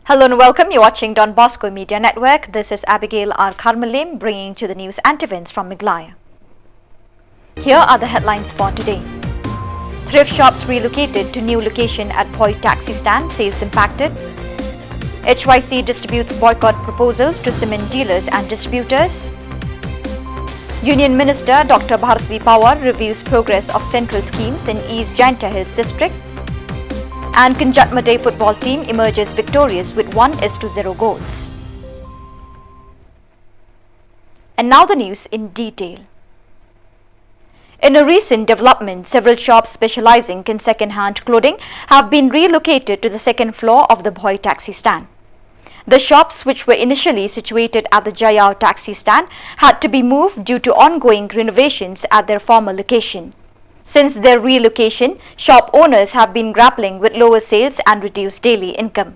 Hello and welcome. You're watching Don Bosco Media Network. This is Abigail R. Karmalim bringing to the news and events from Meghalaya. Here are the headlines for today. Thrift shops relocated to new location at Poi taxi stand, sales impacted. HYC distributes boycott proposals to cement dealers and distributors. Union Minister Dr. Bharati Pawar reviews progress of central schemes in East Jaintia Hills district. And Kanjatmate football team emerges victorious with 1-0 goals. And now the news in detail. In a recent development, several shops specializing in second-hand clothing have been relocated to the second floor of the Bhoi taxi stand. The shops, which were initially situated at the Jayao taxi stand, had to be moved due to ongoing renovations at their former location. Since their relocation, shop owners have been grappling with lower sales and reduced daily income.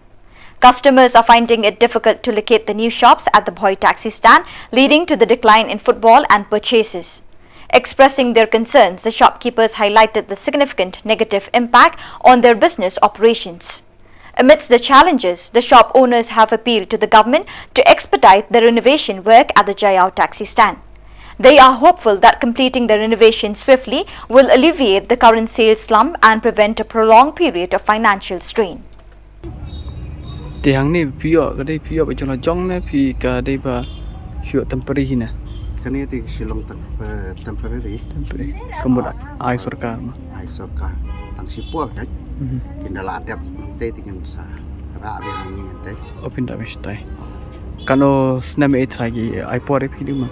Customers are finding it difficult to locate the new shops at the Bhoi taxi stand, leading to the decline in football and purchases. Expressing their concerns, the shopkeepers highlighted the significant negative impact on their business operations. Amidst the challenges, the shop owners have appealed to the government to expedite the renovation work at the Jayao taxi stand. They are hopeful that completing the renovation swiftly will alleviate the current sales slump and prevent a prolonged period of financial strain. Tiang ni pio ka dei pio ba jong jong na pi ka dei ba shu temporary na. Kani ti Shillong temporary. Kemudian ai sarkar ma. Ai sarkar tang sipur kan. Kindala adap te tingin sa ra be ni te. Open da mestai. Kano snam e tragi ai pore pi ma.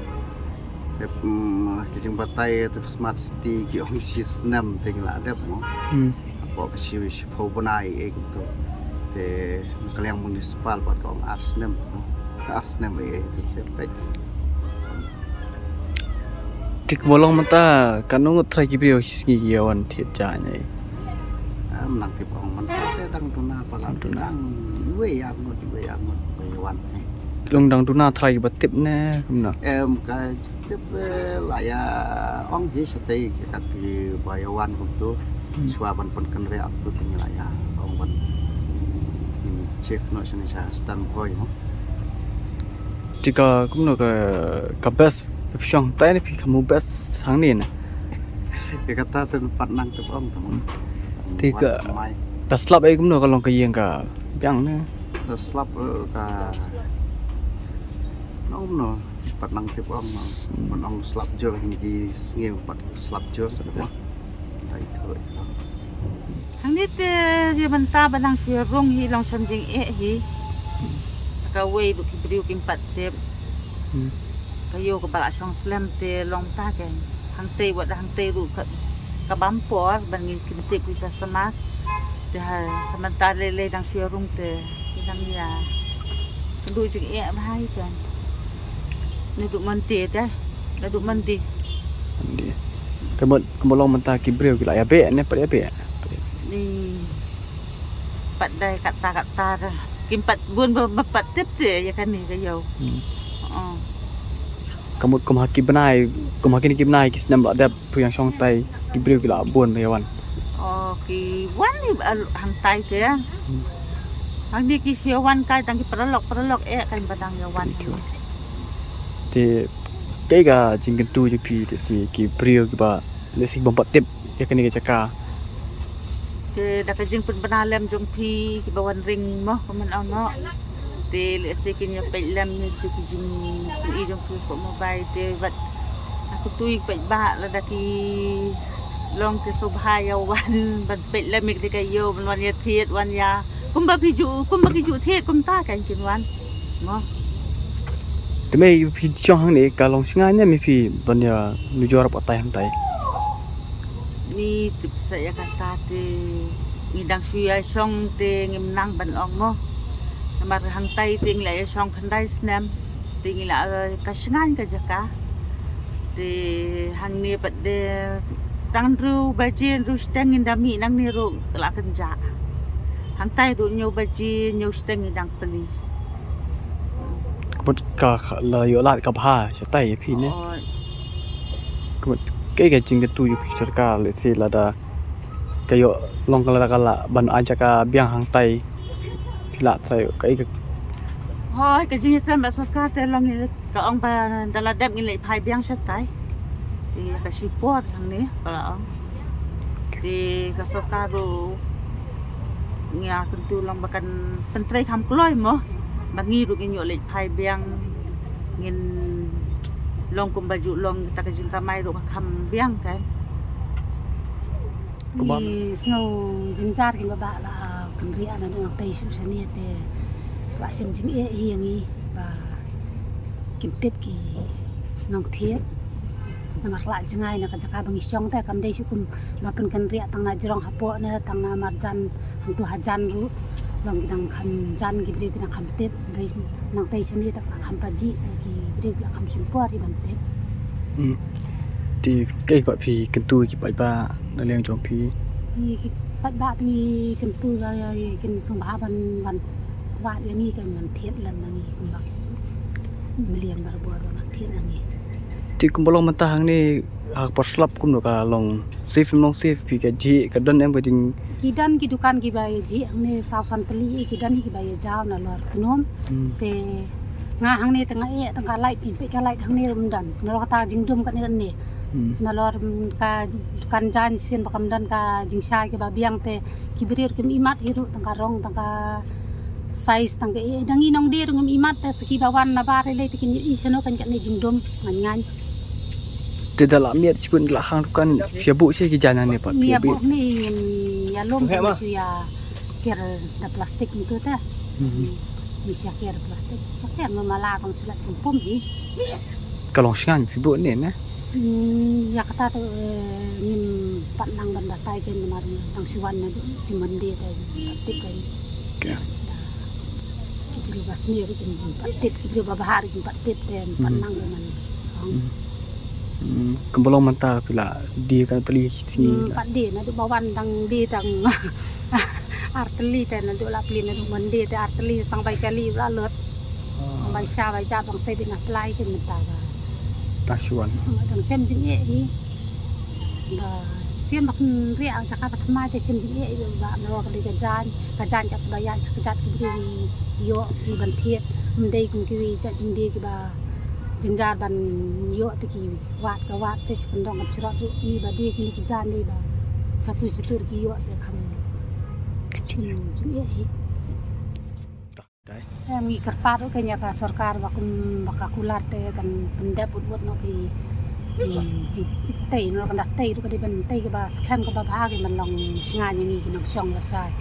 Kijing batai tu smart city ki ong sis nam tingla adap mo. Apa ka siwi po banai e gitu. Te kaliang municipal pa ong Arsnem e tu sepai. Tik bolong mata kanu tragi brio singi yawan thiet ja nei. Nang ti ong man te dang tuna palam tunang we yang no we wan. Long dang tuna tragi batip ne kumna. Em ka tiếp lại ông gì sẽ thấy cái bài văn của tôi xóa phần cần rẽ tôi thì lại ông vẫn check nó sẽ là standpoint không chỉ có cũng là cái best option tay này thì không best sáng nền cái kata tên phật năng từ ông thì cái đặt slap ấy cũng là cái lòng cái gì cả băng nữa đặt slap cả nó Pat nang tip om nang slap jo hingi ngeu pat slap jo sakta dai thoi hang nit ye banta banang sirong hi long samjing e hi sakaway bu kibriu kim pat tep kayo ka bala song slam te long ta ken hang te wat hang te ru ka bam por ban ngi kim te ku customer te ha samanta le dang sirong te dang ya du jing e hai kan Duduk manti dah, duduk manti. Kemudian mentah kibril gila ya be, ne pada be. Ni pat dai kata dah. Kimpat bun bapat tip te ya kan ni kayau. Kamu haki benai, kamu haki ni benai kis nam ada puyang song tai kibril gila bun bayawan. Oh ki wan ni hang tai te ya. Hang ni ki siawan kai tang ki perlok kan badang ya wan. Thì cái gà chính cái tu cho phi thì chỉ cái brio cái bà lấy sinh bom bát tiếp cái này cái chaka thì đã cái chính pun benalem jong phi cái bawan ring mo kaman ang no thì lấy sinh cái nhà bạch lem như cái chính cái jong phi của mobile thì vật aku tui bạch ba là đã cái long cái số hai yêuวันbạch bạch lem cái cái yêuวันya thiệtวันya cũng ba cái dụ thiệt cũng ta cái chuyệnวันnoแต่ไม่พี่ช่องนี้การลงงานเนี่ยมีพี่บันยานุจอรับอะไรทั้งไต ni tip saya kata te ngidang suya song te ngimnang ban ong mo namar hang tai ting la song khandai snam ting la kasingan ka jaka te hang ni pat de tang ru bajin ru steng indami nang ni ru la kanja hang tai ru nyu baji nyu steng indang peli kemudian kalau yolat kapha setaiพี่เนี่ย kemudian cái chính cái tuอยู่พิจารณาเลยสิละดา kayo long kala ban aja ka biang hang tai pila try kai ka Hoi cái gì kan ba saka te long ni ka ong ba dala dep ni le phai biang sa tai. Thì cái support thằng này bà ông. Thì cái saka ro nya tentu long bakan pentrai kham kloi mo. Ba ngi ru nyo le phai biang ngin long kum baju long ta ka jing ka mai ro kham biang kan. Ni snow jinjar ki ba la kan ria na dong tai su sani te ba sim jing e yangi ba kin tip ki nong thiep na mak la jangai na ka jaka bangi syong te kam dei su kum ba pen kan ria tang na jrong hapo na tang na marjan hang tu hajan ru long kidang kham jan ki bri kidang kham tip dei nong tai sani ta kham pa ji ta ki bri la kham sim po ri ban tip thì cái gọi phi cần tu cái bài ba nó liên trong phi ni ki pat ba ti kan tu ga kin song ba ban ban wa yang ni kan man thiet lan ni kum bak si milian bar bo na thiet ni thì cũng bao lâu mà ta hàng này học bắt slap cũng được cả lòng safe phi cái gì cái đơn em phải đình ki dan ki dukan ki bai ji ang ne saw san pali ki dan ki bai jaw na lor tnom te nga hang ne tanga e tanga light pin pe ka light hang ne rum dan no ta jing dum kan ni na lor ka kan jan sin bakam dan ka jing sha ke ba biang te ki brir ke imat hiru tanga rong tanga size tanga e dangi nong dir ngum imat te ski bawan na bare le tikin i seno kan ka ne jing dum ngan ngan thì đã làm miệt chỉ cần là hàng kan phía bộ chứ cái jana này phải ni phía ya bị bo ni ya lom su ya ker da plastik itu ta ni sia ker plastik ker no mala kon sulat pom di cái lòng sang phía bộ này nè ya kata tu nim pat nang ban batai ken mar tang siwan na si mandi ta tip kan cái kibri basni ri ken pat tip kibri babahar ken pat tip ten pat nang man cũng bao lâu mà ta phi là đi cái tali sini pat di na du bawan tang di tang arteli ten na du la plin na du mandi te arteli tang bai kali la lot bai sha bai ja bang sai bin apply ken ta ga ta siwan thằng xem chính nghệ đi là xem bạc ria ang saka pat mai te xem chính nghệ ba no ka jan ka sabayan ka jat ki bri yo ki ban thiet mdei kum ki cha jing di ki ba jinjar ban yo te ki wat te sependong ka sira tu ni ba di ki ki jan ni ba satu ki yo te kham chính nghệ đấy em ngi kerpat ke nya ka sarkar bakum bakakular te kan pendap buat no ki tei no kan tei ru ka di ban tei ka ba scam ka ba bha ki man long singa ni ki nok song la sai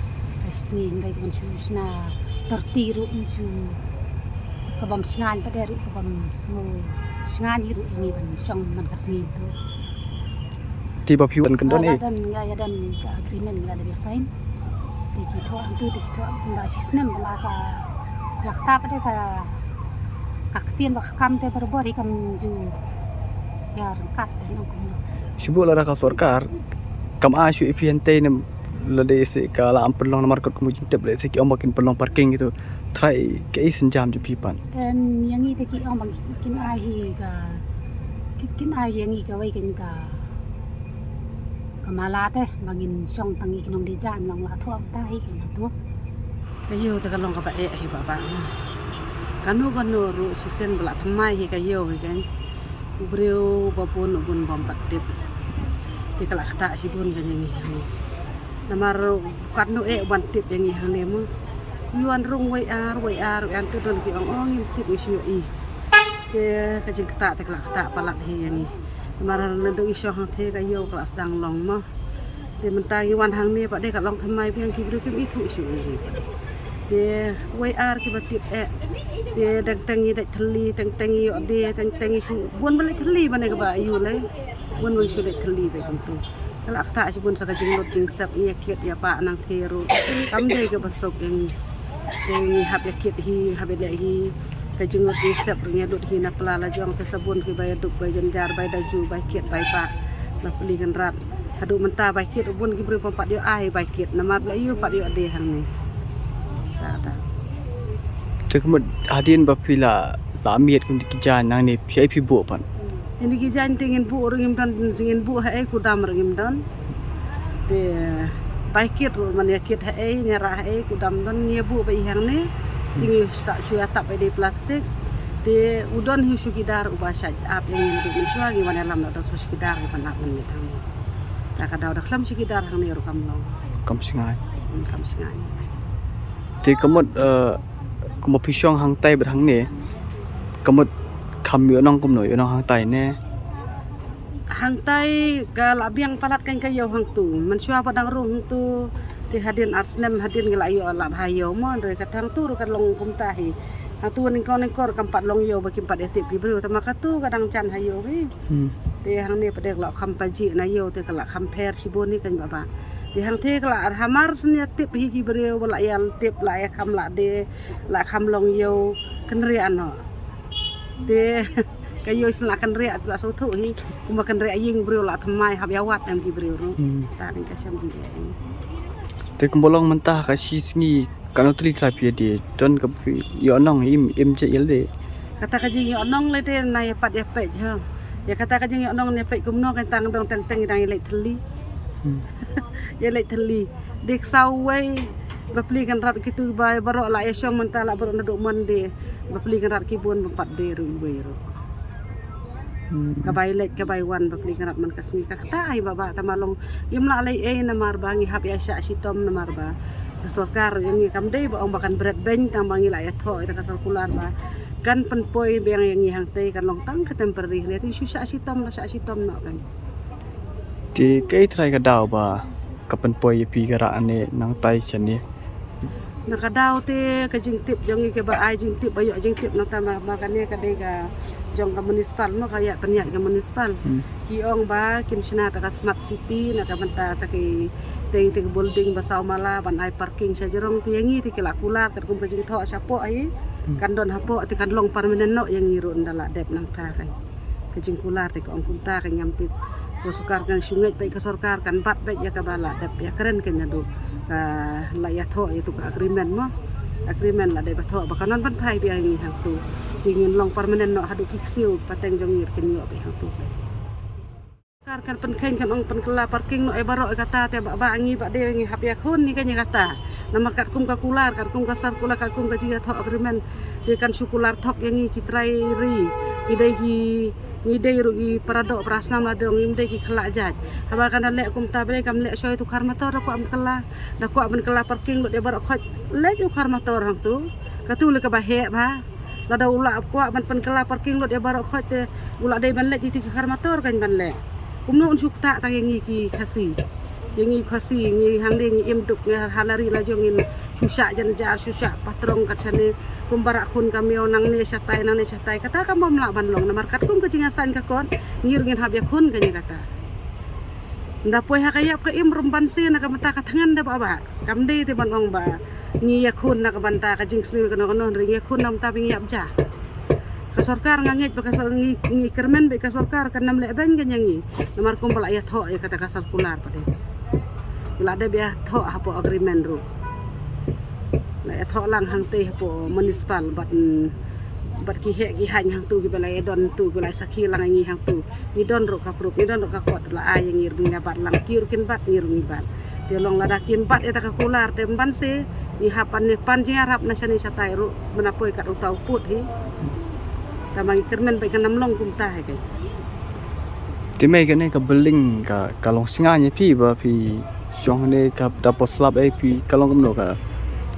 ka singin dai ban chu sna terti ru chu ka bam singa pa de ru ka bam ngo singa ni ru ni ban song man ka singin tu thì bảo phiếu cần đơn ấy dan ya dan ka agreement la de sign ti ki tho an tu ti ki tho ba sistem la ka ya kata pada kaktian bak kam te berbori kam ju ya rengkat te nong kum sebut lah ka sarkar kam a shu ipiante nem la de se ka la am pelong na market kumu jintep le se ki om makin pelong parking gitu try ke isen jam ju pipan yang i te ki ong bang kin ai hi ka kin ai yang i ka wai kin ka kamala te bangin song tangi kinong di jan long la tho ta hi kin tu kayo ta kalong ka ba e hi baba kanu ru sisen bla thamai hi kayo hi kan ubreu babun ubun bombat tip ti kala khata sibun kan yang ni namar kanu e ban tip yang ni hang nemu yuan rung wai ar an tu don ki ong tip isu i te ka jing khata te kala khata palak hi yang ni namar ndu isu hang the kayo kala sedang long mo te mentang yuan hang ni pak de kalong thamai piang ki bru ki mi thu isu ni dia wai ar ki batip dia tangi dak theli tangi yo dia tangi su bon balik theli bane ka ba ayu le bon wai su dak theli be kam tu kala akta si bon saka jing lot jing sap ya kiet ya pa nang thero kam de ka basok yang hab ya kiet hi hab de hi ka jing lot jing sap nya dot hi na pala la jong te sabun ki bay duk bay janjar bay daju bay kiet bay pa na peli kan rat hadu menta bay kiet bon ki bri pampat dia ai bay kiet na mat la yu pat dia de hang ni chứ không hadin bảo phi là miệt cũng cái jana nang này sẽ phi bộ pan ini kijan tingin bu ringim dan tingin bu hai ku dam ringim dan de baikit ru man yakit hai nyarah hai kudam don nyebu bai hang ne tingi sak cua tap di plastik te udon hi sukidar ubasaj ap yang ni di suwa gi wan lam da sukidar gi panak men mitang ta kada da klam sukidar hang ne ru kam long kam singai kam singai thì có một pisong hàng tay bật hàng nè có một khăm yếu nong cũng nổi nong hàng tay nè hang tai ka labiang palat kan kayo hang tu man syua padang rung tu ti hadin arsnem hadin gelayo lab hayo mo re katang tu kan long kum tahi hang tu ning kor kampat long yo baki pat etip ki bru tamaka tu kadang chan hayo hi ti hang ne padek lo kham paji na yo ti kala kham pher sibon ni kan baba ti hang the kala hamar snya tip hi ki bru wala yal tip la ya kham la de la kham long yo kan ri ano ti kayo selakan ria tu la sotu hi kumakan ria ying bro la thamai hab yawat am ki bro ta ning kasam ji thì cũng bolong mentah kasih singi kalau tri terapi dia don ke yo nong im je il de kata ka jing yo nong le de na ya pat ya pe ha ya kata ka jing yo nong ne pe kumno kan tang dong teng teng dang le thli ya le thli dik sau wei bapli kan rat kitu bai baro la ya syong mentah la baro nduk mon de bapli kan rat ki bon pat de ru wei ru kabai let kabai wan bapli kanat man kasni kata ai baba tamalong imla alai na marba ngi hab ya sya sitom na marba sorkar yang kam dei ba ong bakan berat ben tang bangi la ya tho ita kasal kular ba kan penpoi beng yang ngi hang te kan long tang ka temporary ne ti susah sitom la sya sitom no kan thì cái trai cái đào bà kapan poi pi gara ane nang tai chani nakadaw te ka jing tip jong ke ba ai jing tip ayo jing tip nang tama makane ka dei ka jong ka municipal no kaya penya ka municipal ki ong ba kin sina ta ka smart city na ka banta ta ki te building ba saw mala ban ai parking sa jerong ti yangi ti kila kula ka kum ka jing tho sapo ai kan don hapo ti kan long permanent no yang ngiro ndala dep nang ta kai ka jing kula ti ka ong kunta ka nyam tip ko sukar kan sungai pai ka sorkar kan bat bai ya ka bala dep ya keren kan do la ya tho itu ka agreement mo agreement la de ba tho ba kanan ban thai bi ngi hang tu ingin long permanent no hadu kiksiu pateng jongir ken yo bi hang tu kan penken kan ong penkela parking no e baro kata te ba ngi ba de ngi hap ya khun ni kan kata nama kat kum ka kular kat kum ka sar kula kat kum ka jiga tho agreement de kan sukular thok yang ngi kitrai ri idai gi ngidei rugi paradok prasna madong ngidei ki khala jaj haba kan le kum ta bele kam le soy tu khar motor ko am kala da ko am kala parking lo de bar khoj le ju khar motor hang tu ka tu le ka ba he ba la da ula ko man pen kala parking lo de bar khoj te ula de ban le ti khar motor kan ban le kum no un sukta ta ngi ki khasi ngi khasi ngi hang de ngi im duk halari la jongin susah jan jar susah patrong kat sane kumbara kun kamio nang ne satai kata kam bom la ban long na markat kum ke jingasan ka kon ngir ngin hab ya kun kanya kata nda poi ha kaya ka im rumban se na ka mata ka tangan da baba kam de te ban ong ba ngi ya kun na ka banta ka jing sni ka no ring ya kun nam ta bing yap ja ka sorkar ngangit ba ka ngi kermen be ka sorkar kan nam le ben kan yangi namar kum bala ya tho ya kata ka sirkular pade la de be tho ha po agreement ru la tho lang hang te po municipal bat ki he ki han hang tu ki balai don tu ki balai sakhi lang ngi hang tu ni don ro ka pruk ni don ro ka kot la ay ngir ni bat lang kir kin bat ngir ni bat de long la da kin bat eta ka kular te ban se ni hapan ni pan jing arab na sani satai ro menapoi kat utau put hi tamang kermen bai kan namlong kum ta he kai thì mấy cái này cái building cái long singa nhỉ phi ba phi xong này cái dapur slab ấy phi cái long cũng được cả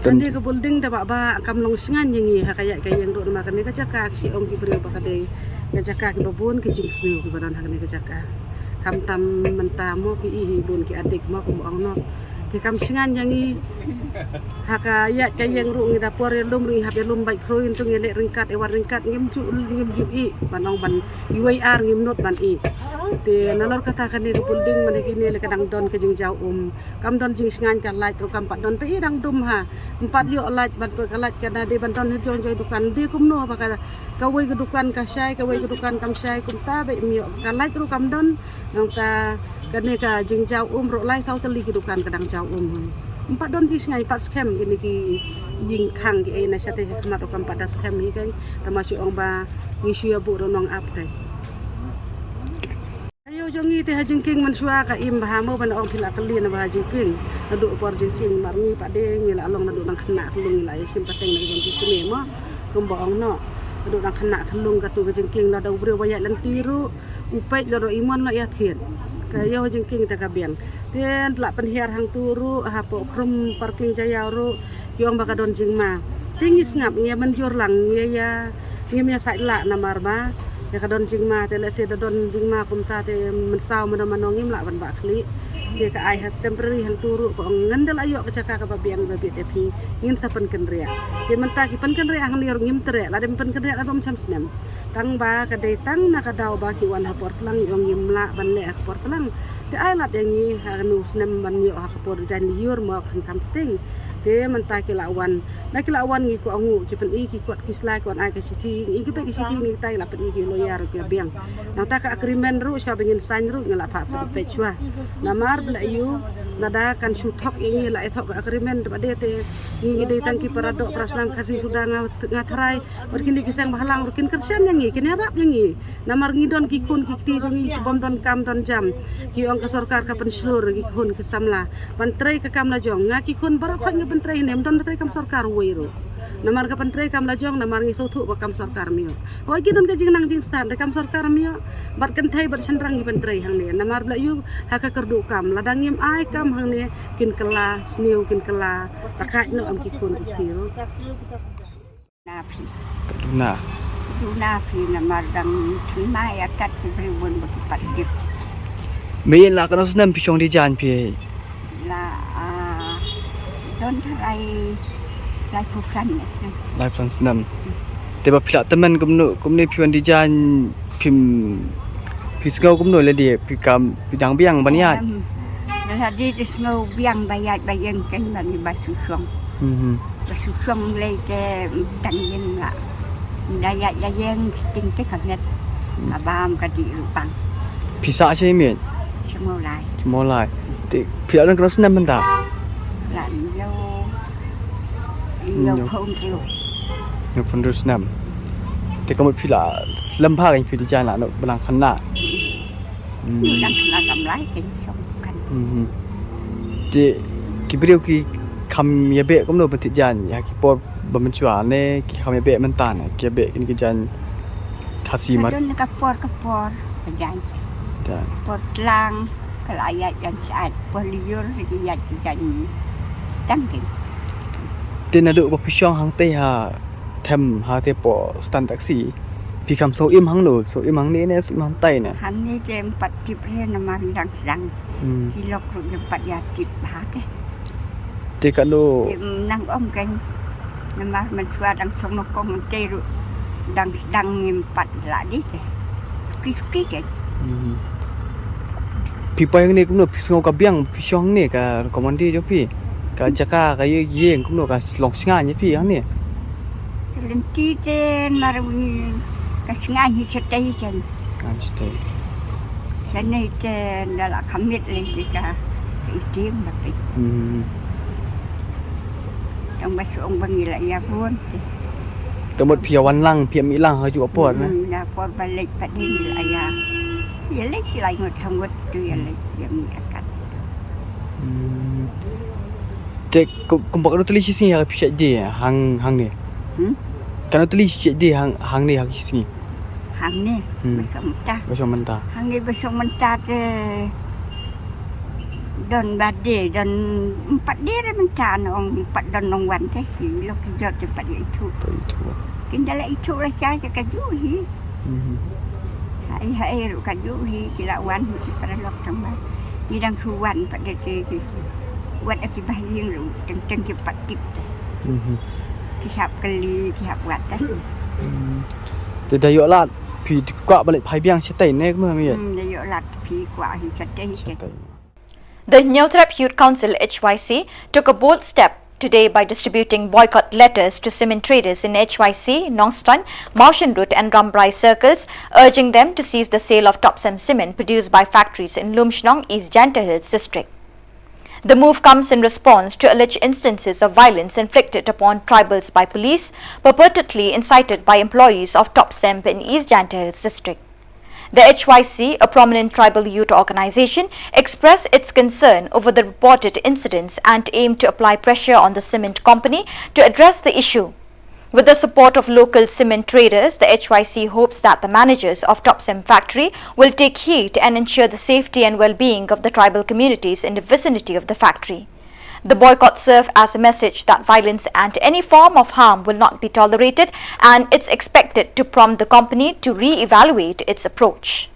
tadi ke building da ba kam long singan yangi ha kaya yang do ma kan ka jaka si om ki brio ba kade ka jaka ki babon ki jing snu ki badan ha ka jaka kam tam mentamo ki hi bun ki adik ma ko ong no ki kam singan yangi ha kaya yang ru ngi dapur lum ri ha lum bai kroin tu ngele ringkat e war ringkat ngim ju i banong ban UIR ngim not ban i te nalor kata kan ni building mane ki ne le kadang don ke jing jau kam don jing singan kan light ro kam pat don pe dang dum ha empat yo light ban pe kalat kana de ban don jon joi dukan de kum no ba ka wei ke dukan ka sai ka wei ke dukan kam sai kum ta be mio kan light ro kam don nang ta kan ne ka jing jau ro lai sau teli ke dukan kadang jau empat don jing singai pat scam gini ki jing khang ki na sate kamat ro kam pat scam ni kan termasuk ong ba ngisu ya bu ro nong up kai jongi te hajingking mansua ka im bahamo ban ong pila kelin ba hajingking nadu por jingking marni pade ngila along nadu nang khna khulung ngila sim pateng nang jong kini mo kumbo ong no nadu nang khna khulung ka tu jingking la dau bre waya lan tiru upai lo imon la ya thien kayo jingking ta ka biang ten la penhiar hang turu ha po krum parking jaya ru yong ba ka don jingma tingis ngap ngia menjur lang ngia ya ngia sai la namar ba ya kadon jingma te le se don jingma kum ta te mensau manongim la ban ba khli dia ka ai hat temporary han turu ko ngendal ayo ka caka ka babiang babi te pi ngin sapen kenria te menta ki pen kenria hang liur ngim tere la dem pen kenria la bom cham snem tang ba ka dei tang na ka dau ba ki wan ha portlang yong ngim la ban le ka portlang te ai la de ngi ha nu snem ban yo ha ka por jan liur mo kan kam sting te menta ki lawan na ki lawan ngi ko angu ki pen I ki ko ki slai ko ai ka siti I ki pe ki siti ni tai la pen I ki loyar ki biang nang ta ka agreement ru sha bengin sign ru ngala pa pe chua na mar bla yu nada kan su thok ngi la thok agreement ba de te ngi de tang ki paradok praslang kasi sudah ngatrai berkini kisang bahalang berkin kersian yang ngi kini arab yang ngi na mar ngi don ki kun ki ti ngi bom don kam don jam ki ong ka sarkar ka penslur ki kun ke samla pantrai ka kam la jong ngaki kun bar khang pentrai nem don pentrai kam sarkar weiru namar ka pentrai kam la jong namar ngi sotu ba kam sarkar mio hoi ki don ka jing nang jing stan de kam sarkar mio bat kan thai bat sanrang gi pentrai hang ne namar la yu ha ka kerdu kam ladang ngim ai kam hang ne kin kela sniu kin kela takai no am ki kun ki tiru Napi. Nah, Napi namar dang thima ya tat ki bribun bat dip. main lah kana senam pisong di jan pi. La don tharai lai phukan ne. Live san senam. Te ba pila teman kumne piwan di jan pim pisgau kumno le dia pikam bidang biang baniat. Jadi tisngau biang bayat bayang kan bani basusong. Basusong le te tangin la. Dayat dayang ting te kanget. Abam ka di rupang. Pisaใช่มั้ย Semua lai. Mulai. Te pila dan kana senam benda. Lan yo phong tu. Yo pun terus senam. Te kamu pila lempar yang pi di jan lah nak belang kena. Dan kena kamlai kan song kan. Te kibrio ki kam ya be kumno bentik jan ya ki por bermencua ne ki kam ya be mentan ki ya be kini ki jan kasih mat Don kapor pejan. dan Por lang kelayat yang saat por liur dia jangan tangking. te na do ba pisong hang te ha them ha te po stand taxi pi kam so im hang lo so im hang ni ne so im hang tai ne Hang ni dia 4 tip dia nama rendang sedang. Kilok ru dia 4 ya tip bahake. te ka do Dia nang om kan nama mensua dang song no kong menteru dang sedang ngimpat la di te. Suki kan. pi pa yang ni kumno pisong ka biang pisong ni ka komandi jo pi ka jaka ka ye yeng kumno ka long singa ni pi hang ni Lenti te maruni kasingahi setai kan. kan stay Sana te dala kamit lenti ka itim tapi tang basong bangila ya pun. Temut pia wan lang pia mi lang haju apot na Na por balik pa din aya. Ya lek lai ngot sangot tu ya lek ya mi akat. te kumpak no tulis sini ha pisat dia hang ni kan tulis dia hang ni hang sini Hang ni besok mentah. besok mentah Hang ni besok mentah te don bade don 4 dia dah mentah nong 4 don nong wan te ki lo ki jot tempat dia itu. itu Kindala itu lah cah kajuhi. Hai ru kajuhi kilawan ki paralok tambah. Idang suwan pada te ki wat aki bahing ru teng ki patip te. Ki hap kali ki hap wat te. te dayok lat pi kwa balik phai biang setai ne kma mi Dia yo lat pi kwa hi chatai ke. The New Thrift Youth Council HYC took a bold step today by distributing boycott letters to cement traders in HYC, Nongstan, Maushan Route and Rambrai circles, urging them to cease the sale of topsem cement produced by factories in Lumshnong, East Janta Hills district. The move comes in response to alleged instances of violence inflicted upon tribals by police, purportedly incited by employees of Topsemp in East Janta Hills district. The HYC, a prominent tribal youth organization, expressed its concern over the reported incidents and aimed to apply pressure on the cement company to address the issue. With the support of local cement traders, the HYC hopes that the managers of Topsem factory will take heed and ensure the safety and well-being of the tribal communities in the vicinity of the factory. The boycott serves as a message that violence and any form of harm will not be tolerated, and it's expected to prompt the company to re-evaluate its approach.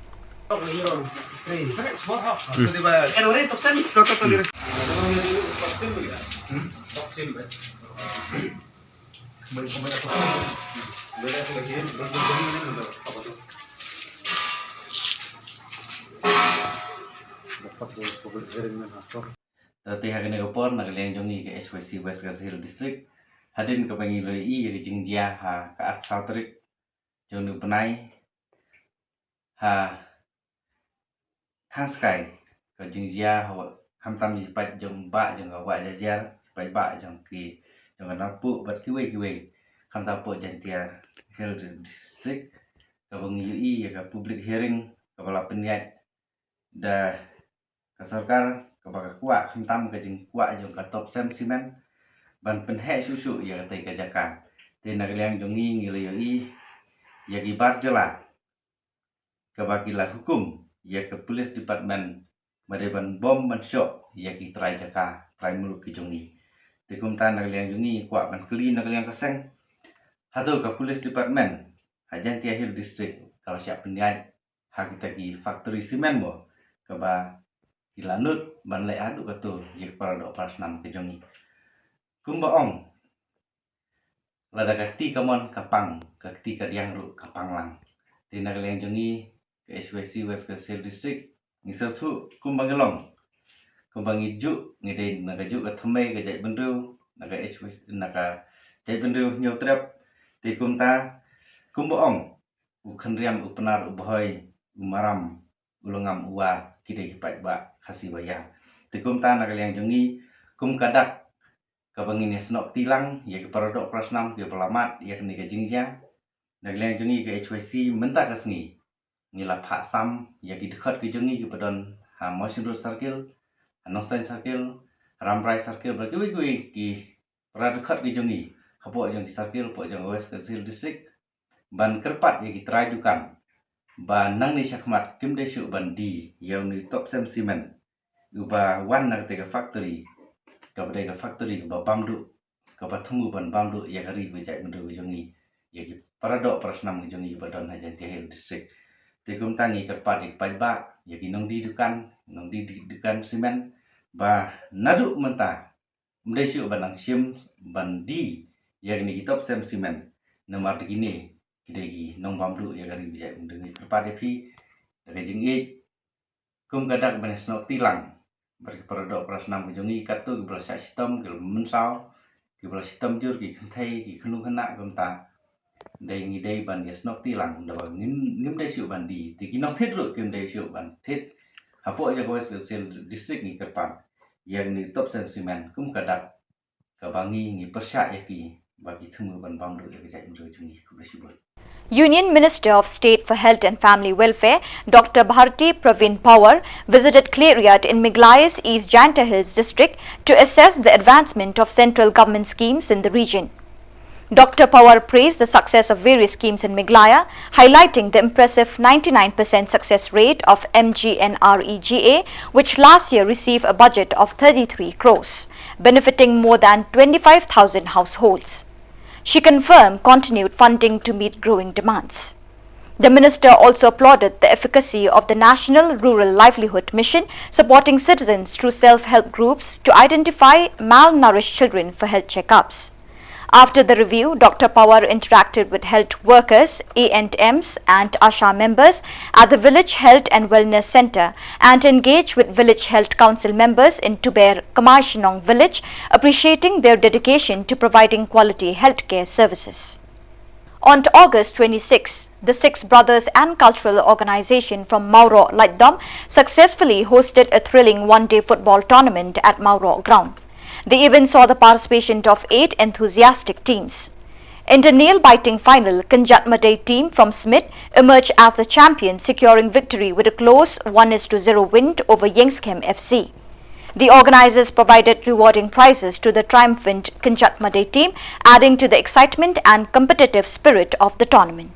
Tati hagane kapor nagaleng jongi ke HYC West Gazil District hadin ke bangi loi i ke jingjia ha ka at sautrik jonu penai ha thang sky ke jingjia ha kamtam ji pat jong ba jong wa jajar pat ba jong ki jong napu bat kiwe kamtam po jantia Hill District ke bangi i ke public hearing ke bala peniat da kasarkar kebaga kuat hentam ke jeng kuat jong ka top sem simen ban penhe susu ya katai ka jaka te nagliang jongi ngilei ya gibar jela kebakila hukum ya ke police department madeban bom ban shot ya ki trai jaka trai muluk ki jongi te kumtan nagliang jongi kuat ban kli nagliang kaseng hatu ka police department Hajantia Hill District kalau siap pendiai ha kita ki factory simen mo keba Ilanut ban le adu katu yek para do pas nam ke jongi kumbaong lada kakti kamon kapang kakti kadiang ru kapang lang tina kaleng jongi ke SWC West Gazil District ngisau thu kumbangelong kumbangi ju ngide naga ju kathme ke jai benru naga SWC naga jai benru nyotrap ti kumta kumbaong ukhenriam upenar uboy umaram ulungam uwa kidai hipat ba khasi baya tikum ta nagaleng jongi kum kadak kabangin snok tilang ya ke parodok prasnam ke pelamat ya ke ke jingja nagaleng jongi ke HYC menta kasngi ngila phak sam ya ki dekat ke jongi ke padon ha Mosindur Circle Anosan Circle Ramrai Circle berkiwi ki pra dekat ke jongi hapo jong circle po jong West Gazil District ban kerpat ya ki trai dukan ba nang ni syakmat kim de shu ban di yang ni top sem simen uba wan na te factory ka bade ka factory ba bamdu ka pathumu ban bamdu ya hari be jai mendu jongi ya ki parado prasnam jongi badon Hajantia Hill District te kum tangi ka pat pa ba ya ki nong di dukan simen ba nadu menta mde shu ban sim ban di ya ni ki top sem simen nomor begini kidegi nong bamdu ya gari bijak mendeni kepada pi dari jingi kum gadak benesnok tilang berkeparodok prasnam jongi katu gebla sistem gel mensau gebla sistem jur ki kentai ki khunu khana gumta dai ngi dai ban yesnok tilang da ngim dai shu ban di ti ki nok thit ru kim dai shu ban thit hapo ja West Gazil District ni kerpan yang ni top sen simen kum gadak kabangi ngi persya ya ki bagi thumu ban bamdu ya bijak mendeni jongi kubesibul Union Minister of State for Health and Family Welfare, Dr. Bharti Praveen Power, visited Cleriat in Meghalaya's East Janta Hills district to assess the advancement of central government schemes in the region. Dr. Power praised the success of various schemes in Meghalaya, highlighting the impressive 99% success rate of MGNREGA, which last year received a budget of 33 crores, benefiting more than 25,000 households. She confirmed continued funding to meet growing demands. The minister also applauded the efficacy of the National Rural Livelihood Mission, supporting citizens through self-help groups to identify malnourished children for health checkups. After the review, Dr. Power interacted with health workers, A&Ms and ASHA members at the Village Health and Wellness Center and engaged with Village Health Council members in Tuber Kamashinong Village, appreciating their dedication to providing quality healthcare services. On August 26, the Six Brothers and Cultural Organization from Mauro Lightdom successfully hosted a thrilling one-day football tournament at Mauro Ground. The event saw the participation of 8 enthusiastic teams. In the nail-biting final, Kanjatmade team from Smith emerged as the champion, securing victory with a close 1-0 win over Yengskem FC. The organizers provided rewarding prizes to the triumphant Kanjatmade team, adding to the excitement and competitive spirit of the tournament.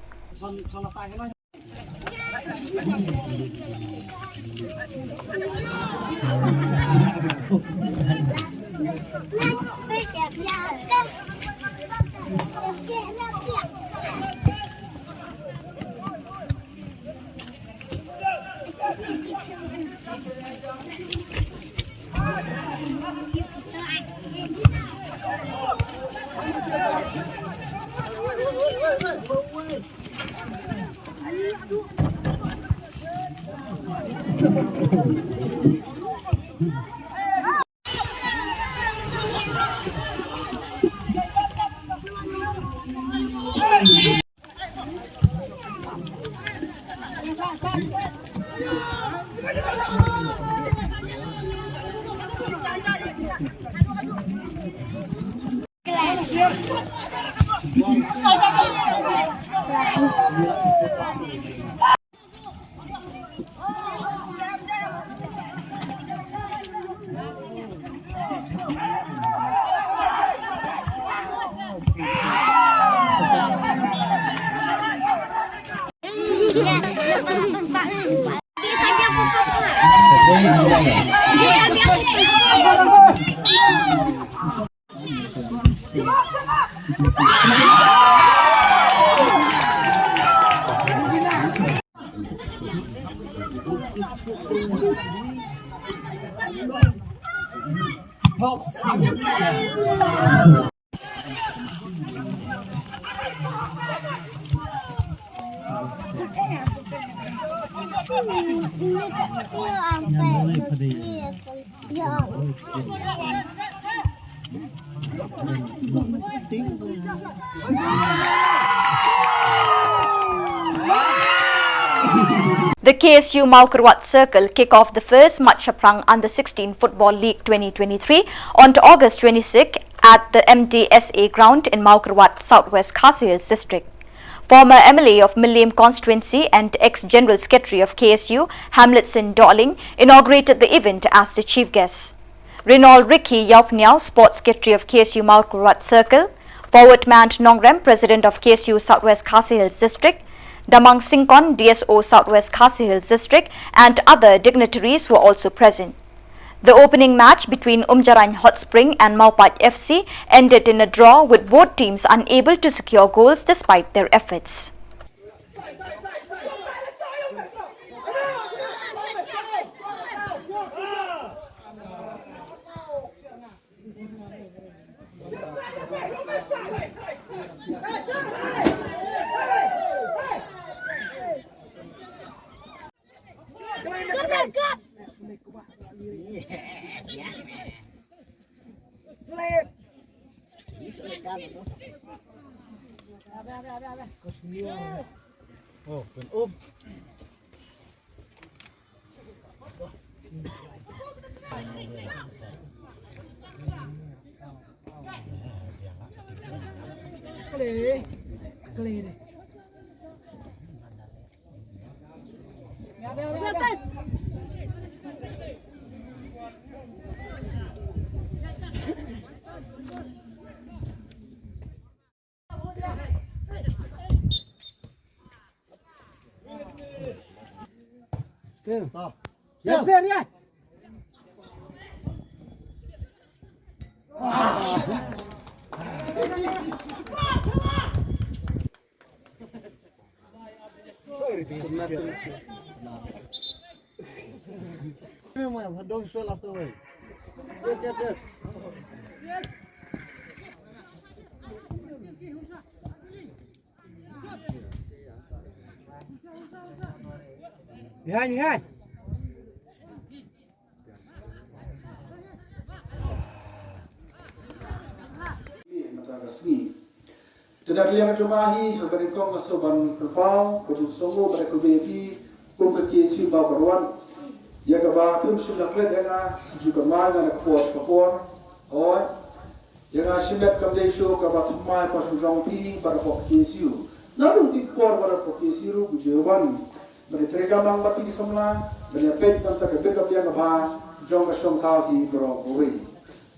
The KSU Maukarwat Circle kick off the first Matchaprang Under-16 Football League 2023 on to August 26 at the MDSA ground in Maukarwat, Southwest Khasi Hills District. Former MLA of Millennium Constituency and ex-General Secretary of KSU, Hamletson Darling, inaugurated the event as the chief guest. Renold Ricky Yaupniao, Sports Secretary of KSU Maukarwat Circle, Forward Man Nongrem, President of KSU Southwest Khasi Hills District, Damang Singkon, DSO Southwest Khasi Hills District, and other dignitaries were also present. The opening match between Umjarang Hot Spring and Maupat FC ended in a draw, with both teams unable to secure goals despite their efforts. Yes, sir, yeah. Don't swell after way. Behind. Tidak lihat jemahi kepada kau masoban perfau, kepada songo pada kubeti, kubet Yesus bawaruan, ya kebahagiaan sudah kerja juga mana nak kuat kapor, or Yang asimet kamdesho kabat mai pas rong pi bar pok KSU. Nalu ti por bar pok KSU ru bujewan. Bani treka mang bati samla, bani pet tam tak bet kap yang ba jong ka shom ka hi bro oi.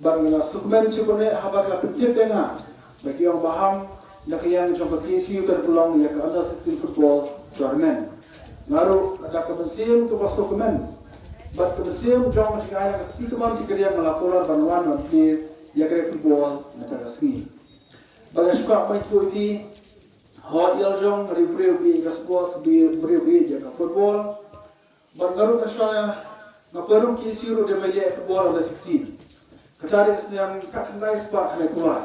Bang na sukmen chibone habak la petik denga. Bagi yang baham nak yang jong ka KSU ka pulang ya ka under 16 football tournament. Naru ada ka besim ke sukmen. Bat ke besim jong ka jaya ka ti kaman ti kriya ngalaporan banwan man play ya kare football na sini. Bagi suka mai tu di ho il jong review bi ka sports bi review ya ka football. Bangaru ka shaya na perum ki siru de mai football under 16. Katari isnyam kaknai spa khane kulai.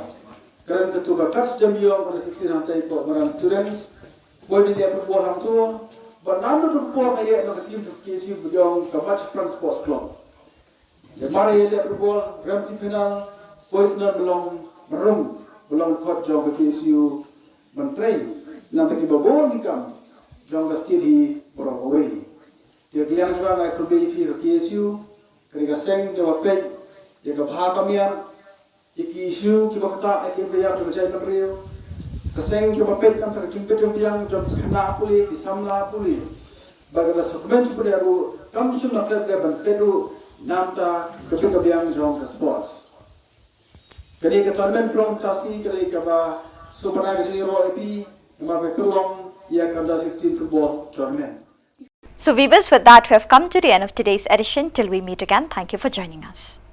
Karan ka tu ka touch jam yo under 16 hantai ko maran students. Boy di football ham tu banando tu football mai ya na team tu ki siru bujong ka match from sports club. Ya mari ya football grand final boys na belong court jong ka KSU menteri nanti kita bawa nikam jong ka stiri berapa dia kalian juga nak kerja di KSU kerja seng jawab pej dia ka bahasa kamian iki isu kita kata iki bayar tu macam mana keseng jawab pej kan tak jumpa yang jom sana puli di samla puli bagaimana dokumen tu dia ru kamu cuma nak kerja bantu namta kerja yang jong ka sports. Kali ke tournament promosi kali ke ba Super National EP nama betul ia kerja 16 football tournament. So viewers, with that we have come to the end of today's edition. Till we meet again, thank you for joining us.